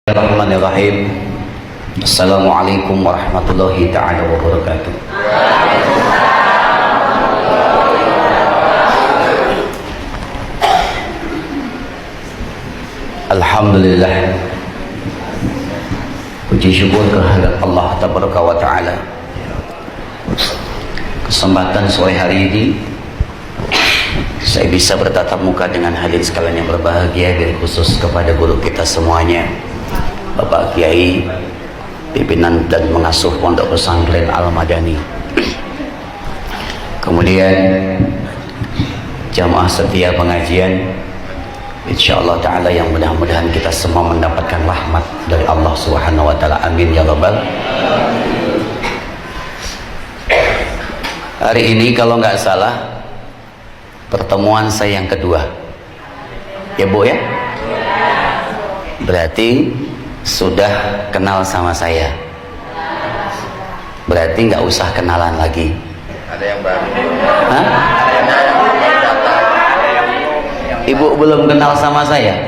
Bismillahirrahmanirrahim. Assalamualaikum warahmatullahi ta'ala wabarakatuh. Alhamdulillah, puji syukur kehadirat Allah tabaraka wa ta'ala. Kesempatan sore hari ini saya bisa bertatap muka dengan hadirin sekalian yang berbahagia, dan khusus kepada guru kita semuanya, Bapak Kiai, pimpinan dan mengasuh Pondok Pesantren Al-Madani. Kemudian jamaah setia pengajian, insyaallah ta'ala yang mudah-mudahan kita semua mendapatkan rahmat dari Allah Subhanahu wa ta'ala. Amin ya rabbal. Hari ini kalau nggak salah pertemuan saya yang kedua, ya Bu ya? Berarti sudah kenal sama saya. Berarti nggak usah kenalan lagi. Ada yang baru. Hah? Ibu belum kenal sama saya?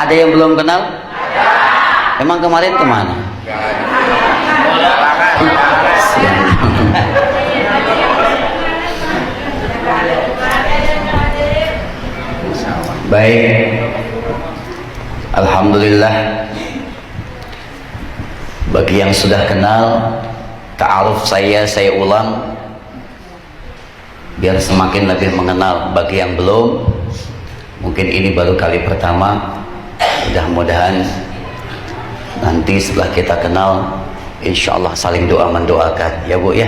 Ada yang belum kenal? Emang kemarin kemana? Baik, alhamdulillah. Bagi yang sudah kenal, ta'aruf saya ulang biar semakin lebih mengenal. Bagi yang belum, mungkin ini baru kali pertama. Mudah-mudahan nanti setelah kita kenal, insyaallah saling doa mendoakan, ya Bu ya.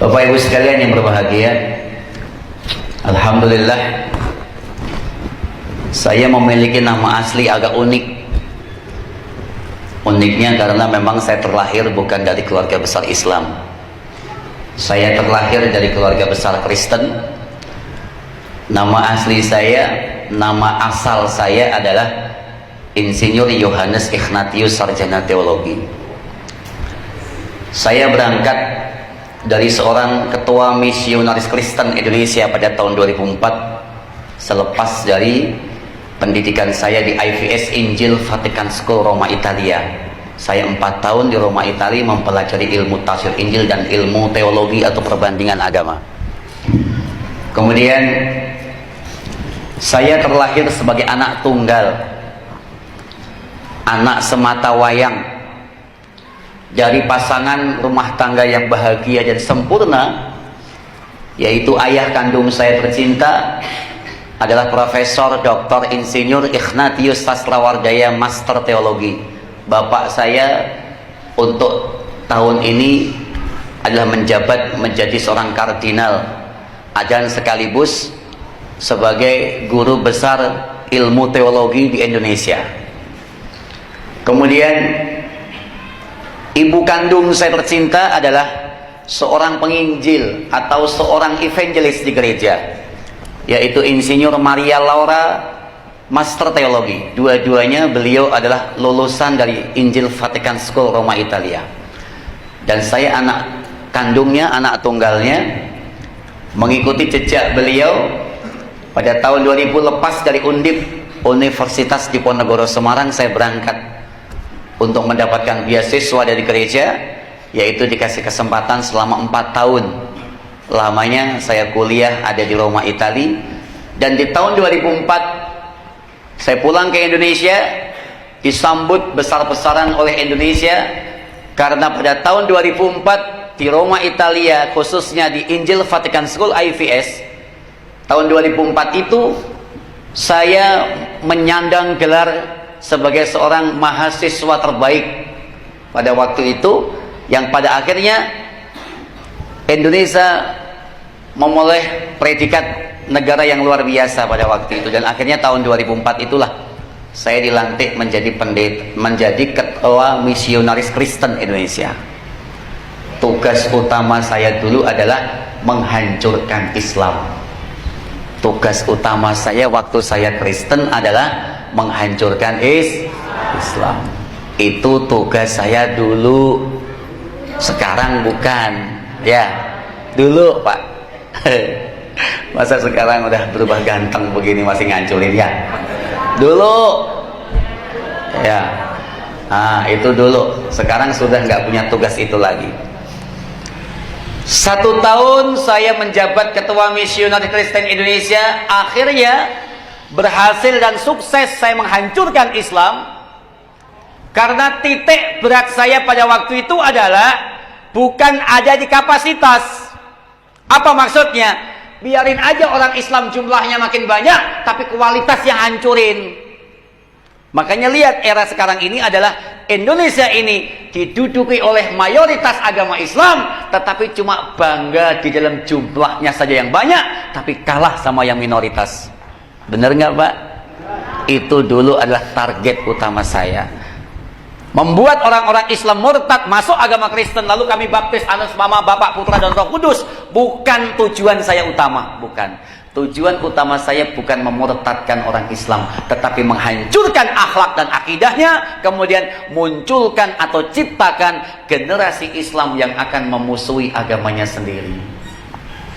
Bapak Ibu sekalian yang berbahagia, alhamdulillah saya memiliki nama asli agak unik. Uniknya karena memang saya terlahir bukan dari keluarga besar Islam. Saya terlahir dari keluarga besar Kristen. Nama asli saya, nama asal saya adalah Insinyur Yohanes Ignatius Sarjana Teologi. Saya berangkat dari seorang ketua misionaris Kristen Indonesia pada tahun 2004 selepas dari pendidikan saya di IVS Injil Vatican School Roma Italia. Saya 4 tahun di Roma Italia mempelajari ilmu tafsir Injil dan ilmu teologi atau perbandingan agama. Kemudian saya terlahir sebagai anak tunggal, anak semata wayang dari pasangan rumah tangga yang bahagia dan sempurna, yaitu ayah kandung saya tercinta adalah Profesor Dr. Insinyur Ignatius Sastrawardaya Master Teologi. Bapak saya untuk tahun ini adalah menjabat menjadi seorang kardinal dan sekaligus sebagai guru besar ilmu teologi di Indonesia. Kemudian ibu kandung saya tercinta adalah seorang penginjil atau seorang evangelis di gereja, yaitu Insinyur Maria Laura Master Teologi. Dua-duanya beliau adalah lulusan dari Injil Vatican School Roma Italia. Dan saya anak kandungnya, anak tunggalnya, mengikuti jejak beliau. Pada tahun 2000 lepas dari Undip, Universitas Diponegoro Semarang, saya berangkat untuk mendapatkan beasiswa dari gereja, yaitu dikasih kesempatan selama 4 tahun lamanya saya kuliah ada di Roma Italia. Dan di tahun 2004 saya pulang ke Indonesia, disambut besar-besaran oleh Indonesia karena pada tahun 2004 di Roma Italia, khususnya di Injil Vatican School IVS, tahun 2004 itu saya menyandang gelar sebagai seorang mahasiswa terbaik pada waktu itu, yang pada akhirnya Indonesia memulai predikat negara yang luar biasa pada waktu itu. Dan akhirnya tahun 2004 itulah saya dilantik menjadi ketua misionaris Kristen Indonesia. Tugas utama saya dulu adalah menghancurkan Islam. Tugas utama saya waktu saya Kristen adalah menghancurkan Islam. Itu tugas saya dulu. Sekarang bukan, ya. Dulu Pak. Masa sekarang udah berubah ganteng begini masih ngancurin ya? Dulu Ya, itu dulu. Sekarang sudah nggak punya tugas itu lagi. 1 tahun saya menjabat Ketua Misionari Kristen Indonesia. Akhirnya berhasil dan sukses saya menghancurkan Islam. Karena titik berat saya pada waktu itu adalah bukan ada di kapasitas. Apa maksudnya? Biarin aja orang Islam jumlahnya makin banyak, tapi kualitas yang hancurin. Makanya lihat era sekarang ini adalah Indonesia ini diduduki oleh mayoritas agama Islam, tetapi cuma bangga di dalam jumlahnya saja yang banyak, tapi kalah sama yang minoritas. Bener nggak Pak? Itu dulu adalah target utama saya. Membuat orang-orang Islam murtad masuk agama Kristen, lalu kami baptis atas nama Bapa, Putra dan Roh Kudus. Bukan tujuan saya utama, bukan. Tujuan utama saya bukan memurtadkan orang Islam, tetapi menghancurkan akhlak dan akidahnya, kemudian munculkan atau ciptakan generasi Islam yang akan memusuhi agamanya sendiri.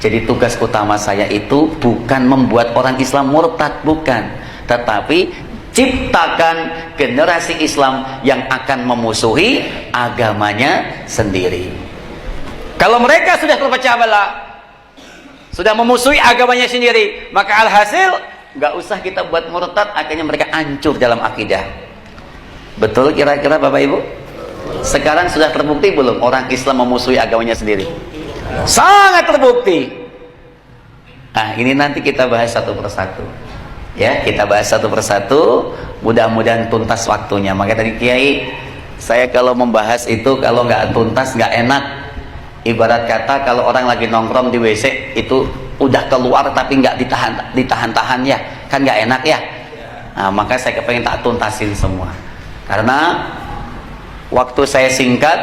Jadi tugas utama saya itu bukan membuat orang Islam murtad, bukan, tetapi ciptakan generasi Islam yang akan memusuhi agamanya sendiri. Kalau mereka sudah terpecah belah, sudah memusuhi agamanya sendiri, maka alhasil nggak usah kita buat murtad, akhirnya mereka hancur dalam akidah. Betul kira-kira Bapak Ibu? Sekarang sudah terbukti belum orang Islam memusuhi agamanya sendiri? Sangat terbukti. Nah, ini nanti kita bahas satu persatu. Ya, kita bahas satu persatu, mudah-mudahan tuntas waktunya. Maka tadi Kiai, saya kalau membahas itu kalau nggak tuntas nggak enak. Ibarat kata kalau orang lagi nongkrong di WC itu udah keluar tapi nggak ditahan-tahan ya, kan nggak enak ya. Nah, maka saya kepengen tak tuntasin semua. Karena waktu saya singkat,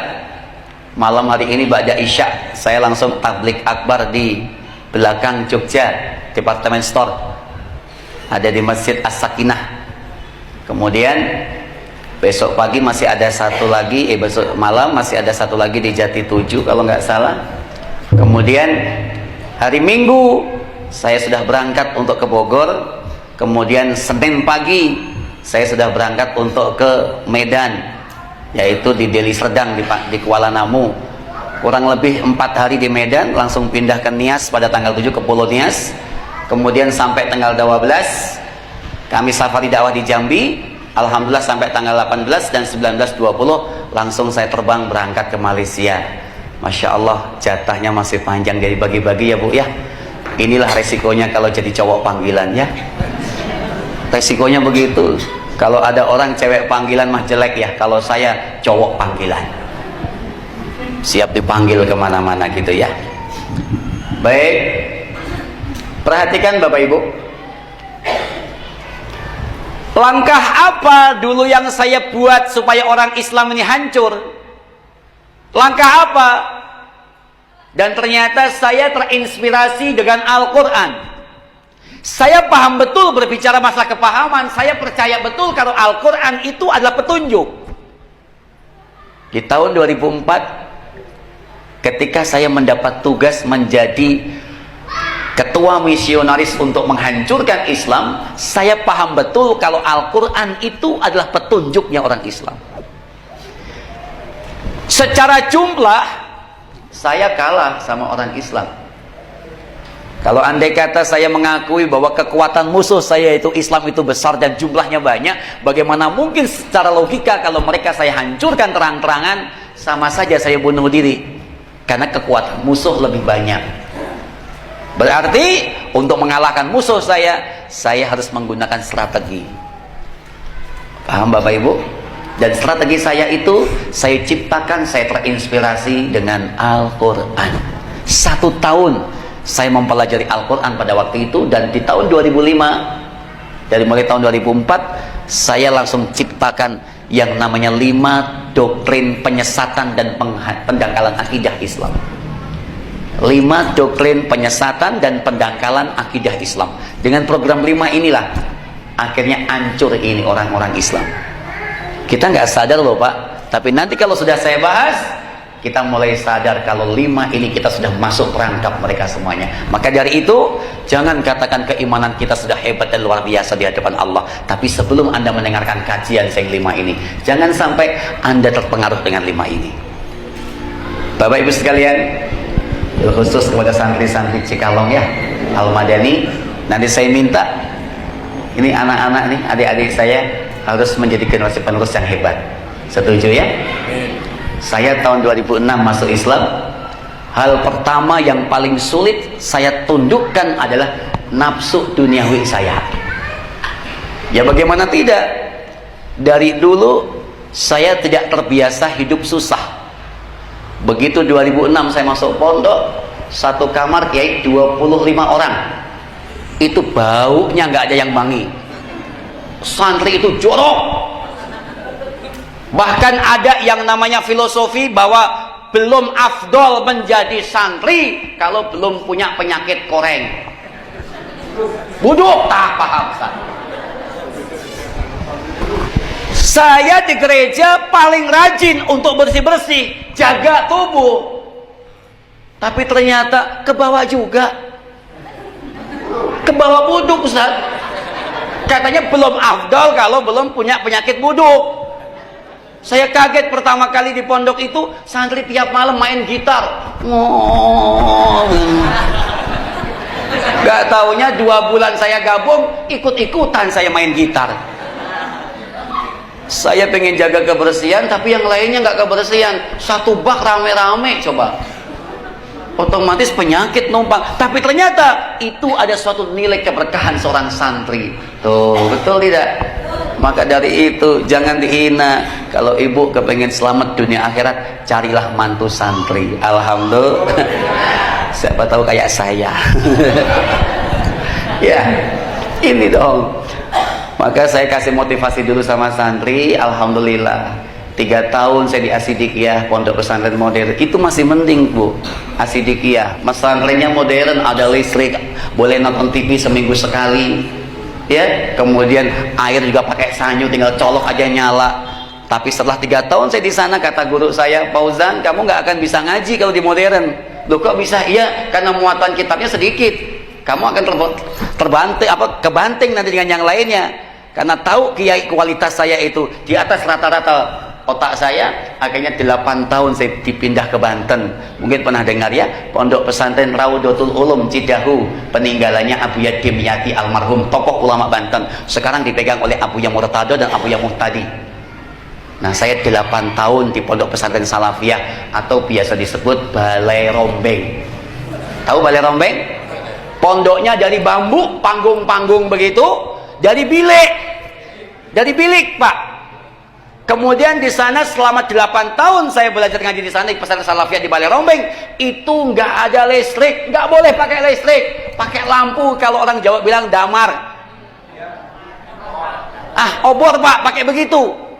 malam hari ini ba'da Isya saya langsung tablik akbar di belakang Jogja, Departemen Store. Ada di Masjid As-Sakinah. Kemudian besok pagi masih ada satu lagi, besok malam masih ada satu lagi di Jati 7 kalau nggak salah. Kemudian hari Minggu saya sudah berangkat untuk ke Bogor. Kemudian Senin pagi saya sudah berangkat untuk ke Medan, yaitu di Deli Serdang di Kuala Namu. Kurang lebih 4 hari di Medan, langsung pindah ke Nias pada tanggal 7 ke Pulau Nias. Kemudian sampai tanggal 12 kami safari dakwah di Jambi. Alhamdulillah sampai tanggal 18 dan 19-20 langsung saya terbang berangkat ke Malaysia. Masya Allah, jatahnya masih panjang dari bagi-bagi ya Bu ya. Inilah resikonya kalau jadi cowok panggilan ya. Resikonya begitu. Kalau ada orang cewek panggilan mah jelek ya. Kalau saya cowok panggilan, siap dipanggil kemana-mana gitu ya. Baik, perhatikan Bapak Ibu, langkah apa dulu yang saya buat supaya orang Islam ini hancur? Langkah apa? Dan ternyata saya terinspirasi dengan Al-Quran. Saya paham betul berbicara masalah kepahaman. Saya percaya betul kalau Al-Quran itu adalah petunjuk. Di tahun 2004, ketika saya mendapat tugas menjadi ketua misionaris untuk menghancurkan Islam, saya paham betul kalau Al-Quran itu adalah petunjuknya orang Islam. Secara jumlah, saya kalah sama orang Islam. Kalau andai kata saya mengakui bahwa kekuatan musuh saya itu Islam itu besar dan jumlahnya banyak, bagaimana mungkin secara logika kalau mereka saya hancurkan terang-terangan, sama saja saya bunuh diri. Karena kekuatan musuh lebih banyak. Berarti untuk mengalahkan musuh saya harus menggunakan strategi. Paham Bapak Ibu? Dan strategi saya itu saya ciptakan, saya terinspirasi dengan Al-Quran. 1 tahun saya mempelajari Al-Quran pada waktu itu. Dan di tahun 2005, dari mulai tahun 2004, saya langsung ciptakan yang namanya 5 doktrin penyesatan dan pendangkalan akidah Islam. 5 doktrin penyesatan dan pendangkalan akidah Islam. Dengan program 5 inilah akhirnya hancur ini orang-orang Islam. Kita nggak sadar loh Pak, tapi nanti kalau sudah saya bahas, kita mulai sadar kalau 5 ini kita sudah masuk perangkap mereka semuanya. Maka dari itu, jangan katakan keimanan kita sudah hebat dan luar biasa di hadapan Allah. Tapi sebelum Anda mendengarkan kajian yang 5 ini, jangan sampai Anda terpengaruh dengan 5 ini. Bapak Ibu sekalian, khusus kepada santri-santri Cikalong ya, Al-Madani, nanti saya minta, ini anak-anak nih, adik-adik saya harus menjadi generasi penerus yang hebat. Setuju ya? Saya tahun 2006 masuk Islam. Hal pertama yang paling sulit saya tundukkan adalah nafsu duniawi saya. Ya bagaimana tidak? Dari dulu saya tidak terbiasa hidup susah. Begitu 2006 saya masuk pondok, satu kamar kiai 25 orang. Itu baunya nggak ada yang wangi. Santri itu jorok. Bahkan ada yang namanya filosofi bahwa belum afdol menjadi santri kalau belum punya penyakit koreng. Buduk tak paham. Saya di gereja paling rajin untuk bersih-bersih, jaga tubuh. Tapi ternyata ke bawah juga. Ke bawah buduk, Ustaz. Katanya belum afdol kalau belum punya penyakit buduk. Saya kaget pertama kali di pondok itu, santri tiap malam main gitar. Gak taunya 2 bulan saya gabung, ikut-ikutan saya main gitar. Saya pengen jaga kebersihan, tapi yang lainnya gak kebersihan. Satu bak rame-rame, coba. Otomatis penyakit numpang. Tapi ternyata itu ada suatu nilai keberkahan seorang santri. Tuh, betul tidak? Maka dari itu jangan dihina. Kalau ibu kepengen selamat dunia akhirat, carilah mantu santri. Alhamdulillah. Siapa tahu kayak saya. Ya, ini dong. Maka saya kasih motivasi dulu sama santri. Alhamdulillah 3 tahun saya di Asidikiyah, pondok pesantren modern. Itu masih mending Bu, Asidikiyah. Pesantrennya modern, ada listrik, boleh nonton TV seminggu sekali. Ya, kemudian air juga pakai sanyu, tinggal colok aja nyala. Tapi setelah 3 tahun saya di sana, kata guru saya, Fauzan, kamu nggak akan bisa ngaji kalau di modern. Loh kok bisa? Iya, karena muatan kitabnya sedikit. Kamu akan kebanting nanti dengan yang lainnya. Karena tahu kiai kualitas saya itu di atas rata-rata otak saya. Akhirnya 8 tahun saya dipindah ke Banten. Mungkin pernah dengar ya, pondok pesantren Raudatul Ulum Cidahu, peninggalannya Abu Yadim Yati almarhum, tokoh ulama Banten. Sekarang dipegang oleh Abu Murtado dan Abu Muhtadi. Nah, saya 8 tahun di pondok pesantren Salafiyah atau biasa disebut Balai Rombeng. Tahu Balai Rombeng? Pondoknya dari bambu, panggung-panggung begitu, dari bilik Pak. Kemudian di sana selama 8 tahun saya belajar ngaji di sana di pesantren Salafiyah di Balai Rombeng. Itu nggak ada listrik, nggak boleh pakai listrik, pakai lampu. Kalau orang Jawa bilang damar. Obor Pak, pakai begitu.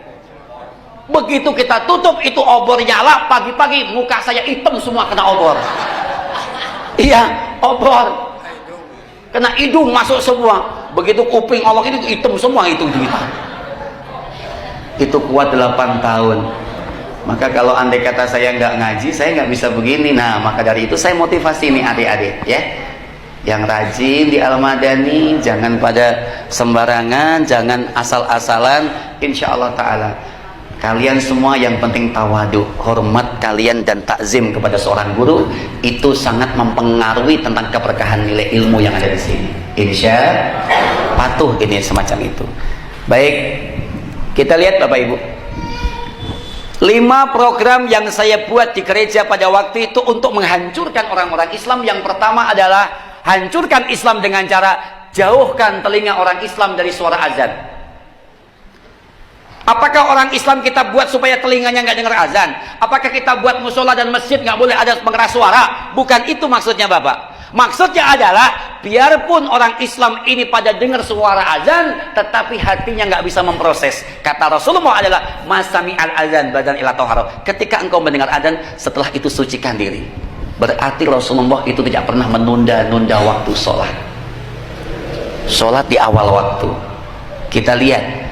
Begitu kita tutup itu obor nyala, pagi-pagi muka saya hitam semua kena obor. Iya, obor. Kena hidung masuk semua. Begitu kuping Allah ini hitam semua itu kita. Itu kuat 8 tahun. Maka kalau andai kata saya nggak ngaji, saya nggak bisa begini. Nah, maka dari itu saya motivasi nih adik-adik ya, yang rajin di Al-Madani, jangan pada sembarangan, jangan asal-asalan. Insya Allah Ta'ala kalian semua yang penting tawadu, hormat kalian dan takzim kepada seorang guru, itu sangat mempengaruhi tentang keberkahan nilai ilmu yang ada di sini. Insya patuh ini semacam itu. Baik, kita lihat Bapak Ibu, 5 program yang saya buat di gereja pada waktu itu untuk menghancurkan orang-orang Islam. Yang pertama adalah hancurkan Islam dengan cara jauhkan telinga orang Islam dari suara azan. Apakah orang Islam kita buat supaya telinganya nggak dengar azan? Apakah kita buat musola dan masjid nggak boleh ada pengeras suara? Bukan itu maksudnya Bapak. Maksudnya adalah biarpun orang Islam ini pada dengar suara azan, tetapi hatinya nggak bisa memproses. Kata Rasulullah adalah masami al azan badan ila toharo. Ketika engkau mendengar azan, setelah itu sucikan diri. Berarti Rasulullah itu tidak pernah menunda-nunda waktu sholat. Sholat di awal waktu. Kita lihat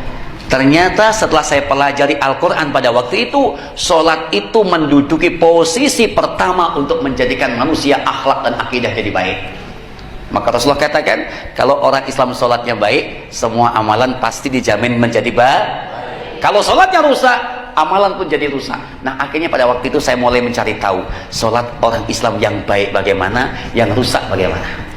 Ternyata setelah saya pelajari Al-Quran pada waktu itu, sholat itu menduduki posisi pertama untuk menjadikan manusia akhlak dan akidah jadi baik. Maka Rasulullah katakan, kalau orang Islam sholatnya baik, semua amalan pasti dijamin menjadi baik. Kalau sholatnya rusak, amalan pun jadi rusak. Nah, akhirnya pada waktu itu saya mulai mencari tahu sholat orang Islam yang baik bagaimana, yang rusak bagaimana.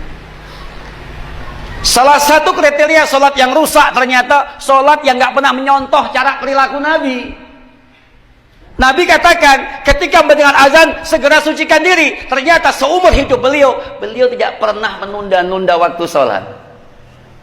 Salah satu kriteria sholat yang rusak ternyata sholat yang nggak pernah menyontoh cara perilaku Nabi. Nabi katakan ketika mendengar azan segera sucikan diri. Ternyata seumur hidup beliau tidak pernah menunda-nunda waktu sholat.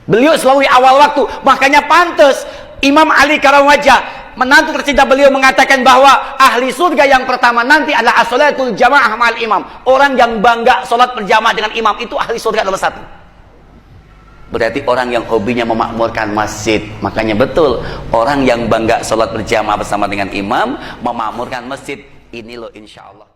Beliau selalu di awal waktu. Makanya pantas Imam Ali Karamwajah, menantu tercinta beliau, mengatakan bahwa ahli surga yang pertama nanti adalah as-sholatul jamaah ma'al imam. Orang yang bangga sholat berjamaah dengan imam itu ahli surga nomor satu. Berarti orang yang hobinya memakmurkan masjid. Makanya betul, orang yang bangga sholat berjamaah bersama dengan imam, memakmurkan masjid. Ini loh insya Allah.